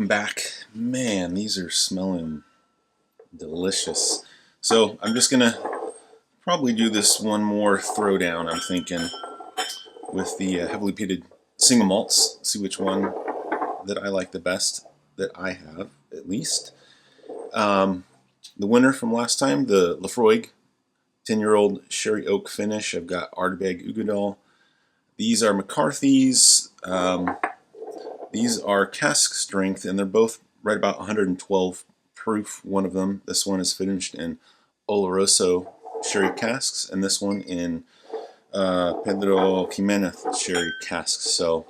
welcome back. Man, these are smelling delicious. So I'm just gonna probably do this one more throwdown, I'm thinking, with the heavily peated single malts. See which one that I like the best, that I have at least. The winner from last time, the Laphroaig 10-year-old sherry oak finish. I've got Ardbeg Uigeadail. These are McCarthy's. These are cask strength, and they're both right about 112 proof. One of them, this one is finished in Oloroso sherry casks, and this one in Pedro Jimenez sherry casks. So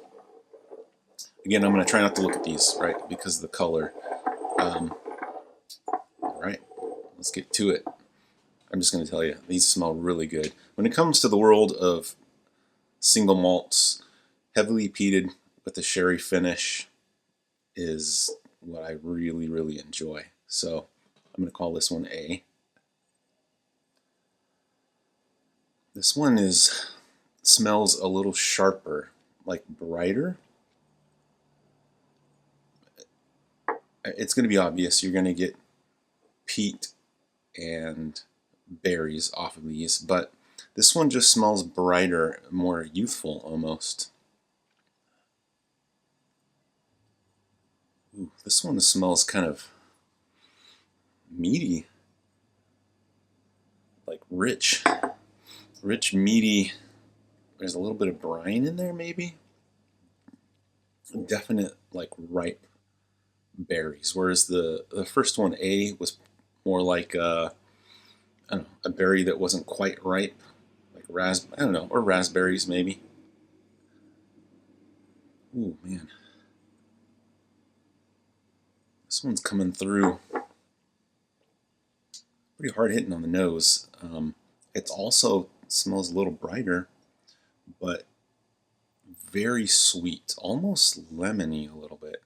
again, I'm going to try not to look at these, right, because of the color. All right, let's get to it. I'm just going to tell you, these smell really good. When it comes to the world of single malts, heavily peated with a sherry finish is what I really, really enjoy. So I'm going to call this one A. This one smells a little sharper, like brighter. It's going to be obvious. You're going to get peat and berries off of these, but this one just smells brighter, more youthful almost. Ooh, this one smells kind of meaty, like rich, meaty. There's a little bit of brine in there, maybe. Definite, like, ripe berries. Whereas the first one, A, was more like I don't know, a berry that wasn't quite ripe, like I don't know, or raspberries maybe. Ooh, man. This one's coming through pretty hard hitting on the nose. It also smells a little brighter, but very sweet, almost lemony a little bit.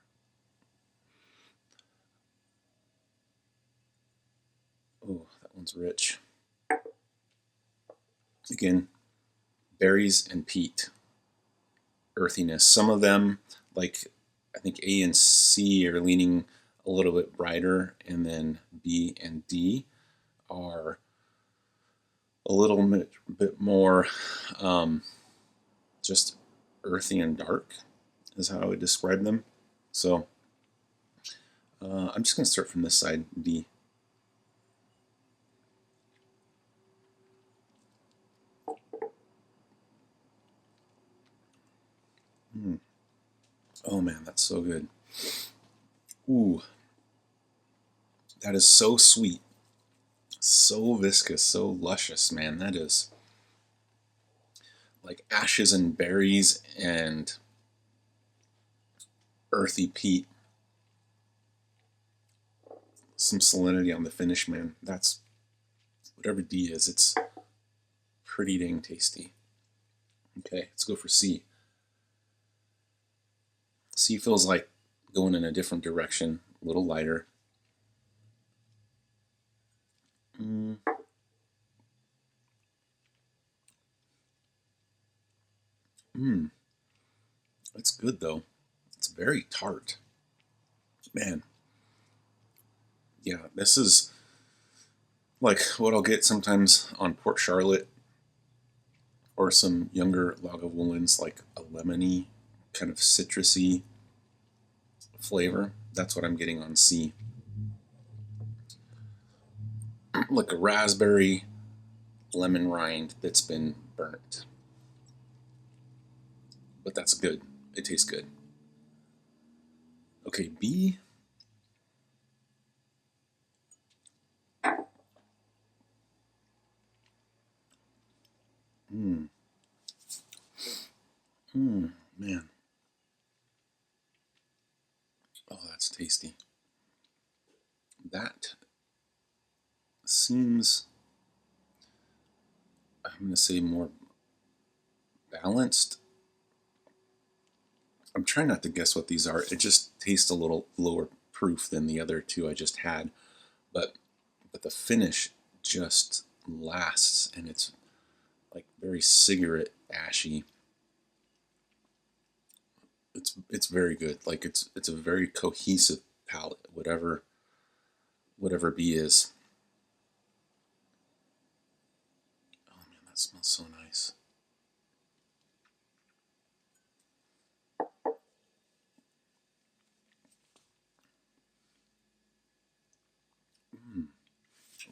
Oh, that one's rich. Again, berries and peat, earthiness. Some of them, like I think A and C, are leaning a little bit brighter, and then B and D are a little bit more just earthy and dark, is how I would describe them. So I'm just going to start from this side, D. Oh man, that's so good. Ooh, that is so sweet, so viscous, so luscious, man. That is like ashes and berries and earthy peat. Some salinity on the finish, man. That's whatever D is. It's pretty dang tasty. Okay, let's go for C. C feels like going in a different direction, a little lighter. It's good though. It's very tart. Man. Yeah, this is like what I'll get sometimes on Port Charlotte or some younger Lagavulins, like a lemony, kind of citrusy flavor. That's what I'm getting on C. Like a raspberry lemon rind that's been burnt. But that's good. It tastes good. Okay, B. Man. Oh, that's tasty. That seems, I'm going to say, more balanced. I'm trying not to guess what these are. It just tastes a little lower proof than the other two I just had. But the finish just lasts, and it's like very cigarette ashy. it's very good. Like it's a very cohesive palette, whatever B is. Oh man, that smells so nice.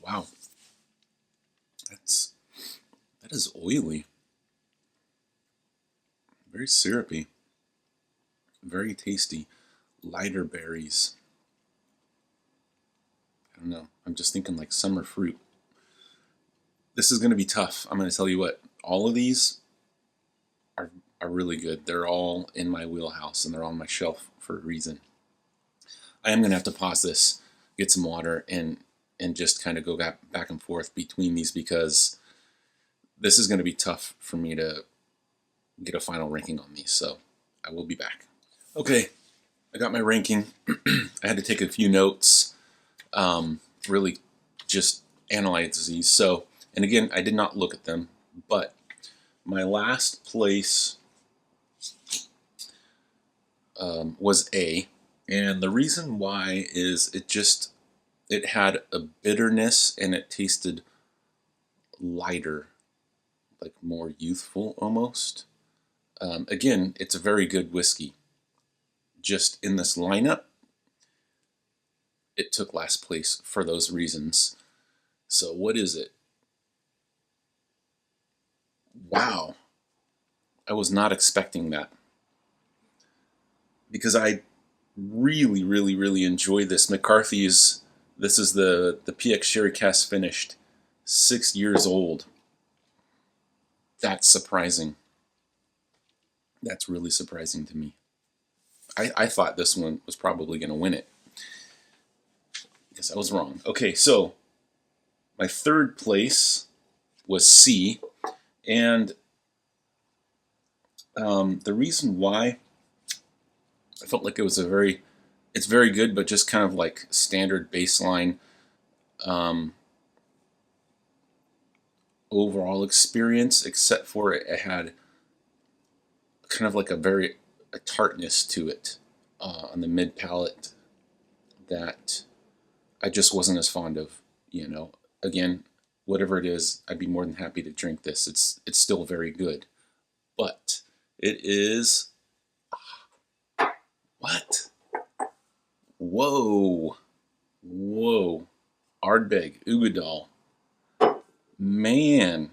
Wow, that is oily, very syrupy, very tasty, lighter berries. I don't know. I'm just thinking like summer fruit. This is going to be tough. I'm going to tell you what. All of these are really good. They're all in my wheelhouse and they're on my shelf for a reason. I am going to have to pause this, get some water, and just kind of go back and forth between these because this is going to be tough for me to get a final ranking on these. So I will be back. Okay, I got my ranking. I had to take a few notes, really just analyze these. So, and again, I did not look at them, but my last place was A, and the reason why is it had a bitterness and it tasted lighter, like more youthful almost. Again, it's a very good whiskey. Just in this lineup, it took last place for those reasons. So what is it? Wow. I was not expecting that. Because I really, really, really enjoy this. McCarthy's, this is the PX Sherry Cask finished, 6 years old. That's surprising. That's really surprising to me. I thought this one was probably going to win it. I guess I was wrong. Okay, so my third place was C, and the reason why I felt like it was it's very good, but just kind of like standard baseline overall experience, except for it had kind of like a tartness to it on the mid palate that I just wasn't as fond of. Again, whatever it is, I'd be more than happy to drink this. It's still very good, but it is what? Whoa, Ardbeg Uigeadail, man,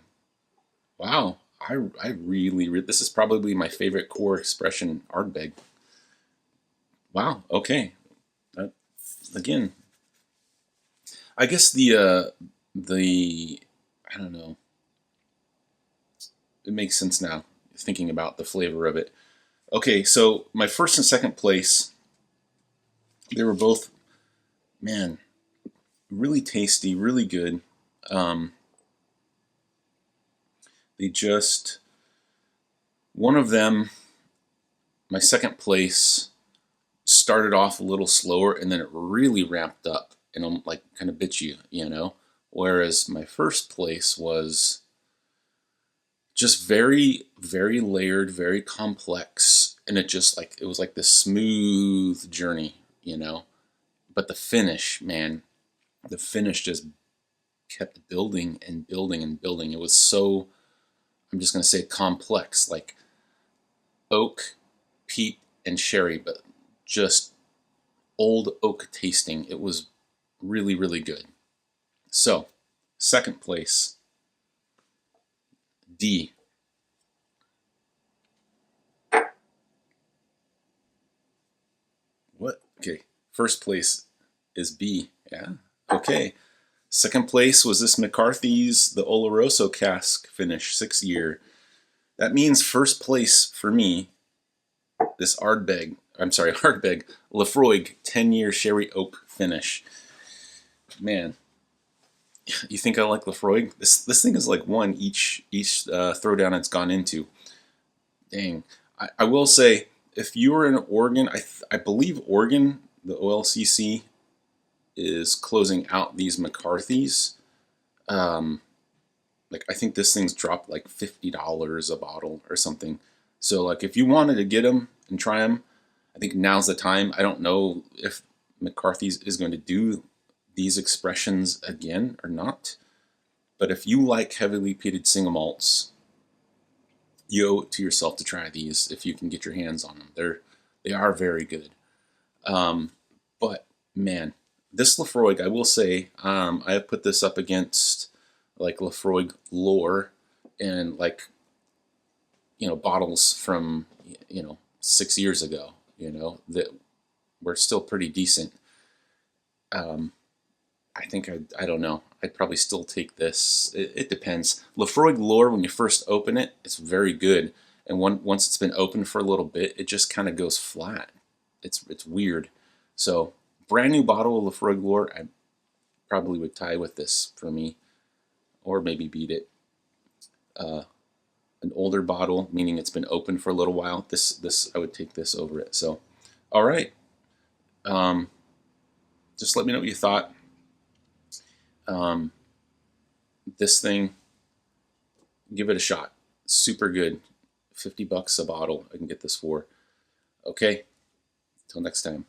wow. I really, this is probably my favorite core expression, Ardbeg. Wow, okay. Again, I guess the I don't know. It makes sense now, thinking about the flavor of it. Okay, so my first and second place, they were both, man, really tasty, really good. They just, one of them, my second place, started off a little slower and then it really ramped up and like kind of bit you, Whereas my first place was just very, very layered, very complex, and it was like this smooth journey, But the finish, man, the finish just kept building and building and building. It was so, I'm just going to say complex, like oak, peat, and sherry, but just old oak tasting. It was really, really good. So, second place, D. What? Okay, first place is B. Yeah, okay. Second place was this McCarthy's, the Oloroso cask finish, 6 year. That means first place for me, this Ardbeg Laphroaig 10-year sherry oak finish. Man, you think I like Laphroaig? This thing is like one each throwdown it's gone into. Dang. I will say, if you were in Oregon, I believe Oregon, the OLCC, is closing out these McCarthy's. Like I think this thing's dropped like $50 a bottle or something. So like if you wanted to get them, and try them. I think now's the time. I don't know if McCarthy's is going to do these expressions again or not. But if you like heavily peated single malts, you owe it to yourself to try these if you can get your hands on them. They are very good. But man, this Laphroaig, I will say, I have put this up against like Laphroaig lore and like, you know, bottles from, you know, 6 years ago, you know, that were still pretty decent. I think I don't know. I'd probably still take this. It depends. Laphroaig lore, when you first open it, it's very good, and once it's been open for a little bit, it just kind of goes flat. It's weird. So brand new bottle of Laphroaig lore, I probably would tie with this for me, or maybe beat it. An older bottle, meaning it's been open for a little while. This I would take this over it. So, all right. Just let me know what you thought. This thing, give it a shot. Super good. $50 a bottle I can get this for. Okay, till next time.